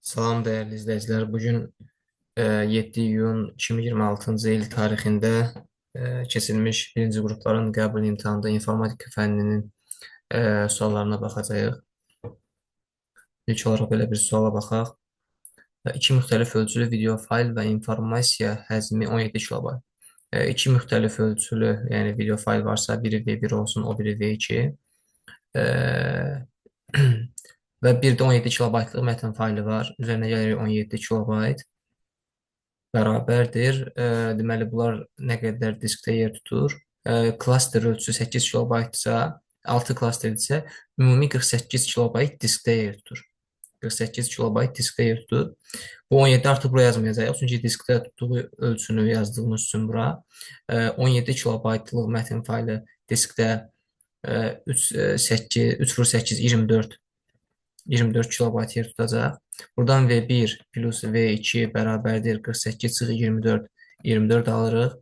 Salam dəyərli izləyicilər. Bugün 7 iyun 2026-cı il tarixində keçirilmiş birinci qrupların qəbul imtahanında informatika fənninin suallarına baxacağıq. İlk olaraq belə bir suala baxaq. İki müxtəlif ölçülü video fayl və informasiya həcmi 17 kilobayt. İki müxtəlif ölçülü, yəni video fayl varsa, biri V1 olsun, o biri V2. E, və bir də 17 kilobaytlıq mətn faylı var. Üzərinə gəlirik 17 kilobayt. Bərabərdir. Deməli, bunlar nə qədər diskdə yer tutur? Klaster ölçüsü 8 kilobaytdırsa, 6 klasterdirsə, ümumi 48 kilobayt diskdə yer tutur. 48 kilobayt diskdə yer tutur. Bu 17 artıq bura yazmayacaq, çünki diskdə tutduğu ölçünü yazdığımız üçün bura. 17 kilobaytlıq mətn faylı diskdə 3/8 24 kilobayt yer tutacaq. Buradan V1 plus V2 bərabərdir 48 çıxı 24 alırıq.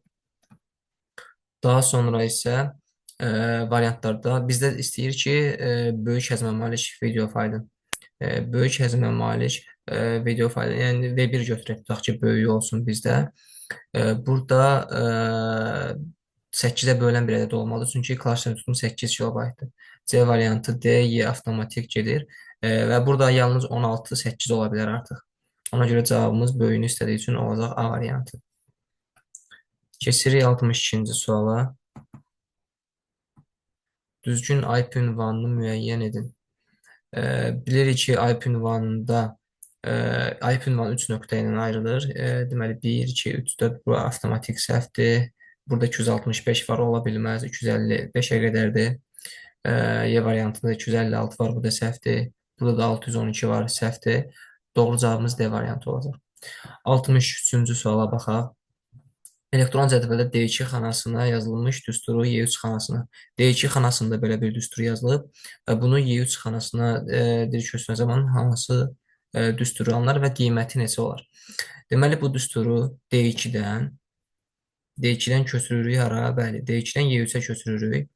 Daha sonra isə variantlarda bizdə istəyir ki, böyük həzmə malik video faylı. Böyük həzmə malik video faylı, yəni V1 götürək, tutaq ki, böyük olsun bizdə. Burada 8-ə bölən bir ədəd olmalıdır, çünki klaster tutumu 8 kilobaytdır. C variantı D, Y avtomatik gedir. Və burada yalnız 16-8 ola bilər artıq. Ona görə cavabımız böyüyünü istədiyi üçün olacaq A variantı. Keçirik 62-ci suala. Düzgün IP ünvanını müəyyən edin. Bilirik ki, IP ünvanında IP ünvanı 3 nöqtə ilə ayrılır. Deməli, 1, 2, 3, 4 bu avtomatik səhvdir. Burada 265 var, ola bilməz. 255-ə qədərdir. Y variantında 256 var, bu da səhvdir. Burada da 612 var, səhvdir. Doğru cavabımız D variantı olacaq. 63-cü suala baxaq. Elektron cədvəldə D2 xanasına yazılmış düsturu Y3 xanasına. D2 xanasında belə bir düstur yazılıb və bunu Y3 xanasına dil köçürmə zamanı hansı düsturu alınır və qiyməti neçə olar? Deməli, bu düsturu D2-dən köçürürük hara? Bəli, D2-dən Y3-ə köçürürük.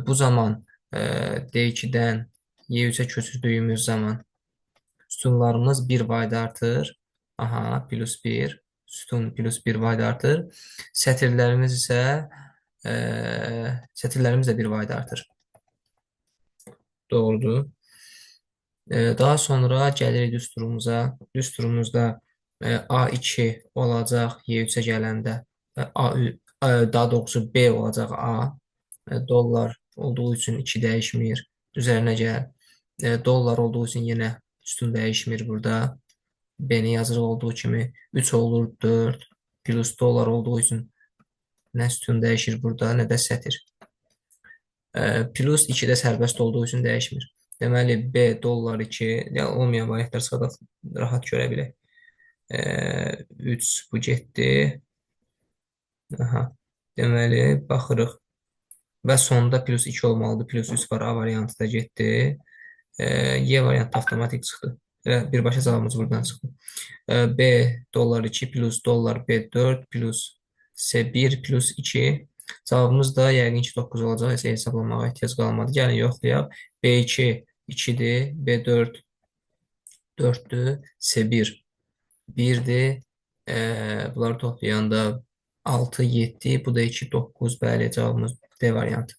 Bu zaman D2-dən Y3-ə köçürdüyümüz zaman sütunlarımız 1 vayda artır. Aha, plus 1. Sütun plus 1 vayda artır. Sətirlərimiz isə sətirlərimiz də 1 vayda artır. Doğrudur. Daha sonra gəlirik düsturumuza. Düsturumuzda A2 olacaq Y3-ə gələndə. Daha doğrusu B olacaq A. Dollar olduğu üçün 2 dəyişmir. Üzərinə gəl. Dollar olduğu üçün yenə sütun dəyişmir burada. B-ni yazırıq olduğu kimi 3 olur 4 plus dollar olduğu üçün nə sütun dəyişir burada, nə də sətir. Plus 2 də sərbəst olduğu üçün dəyişmir. Deməli, B dollar 2, yəni olmayan variantlar çıxada rahat görə bilək. 3 bu getdi. Aha. Deməli, baxırıq. Və sonda plus 2 olmalıdır. Plus 3 var, A variantı da getdi. Y variantı avtomatik çıxdı. Birbaşa cavabımız buradan çıxdı. B dollar 2 plus dollar B4 plus S1 plus 2. Cavabımız da yəqin ki 9 olacaq. Isə hesablamağa ehtiyac qalmadı. Gəlin yoxlayaq. B2 2-dir. B4 4-dür. S1 1-dir. Bunları toplayanda 6, 7. Bu da 2, 9. Bəli, cavabımız D variantı.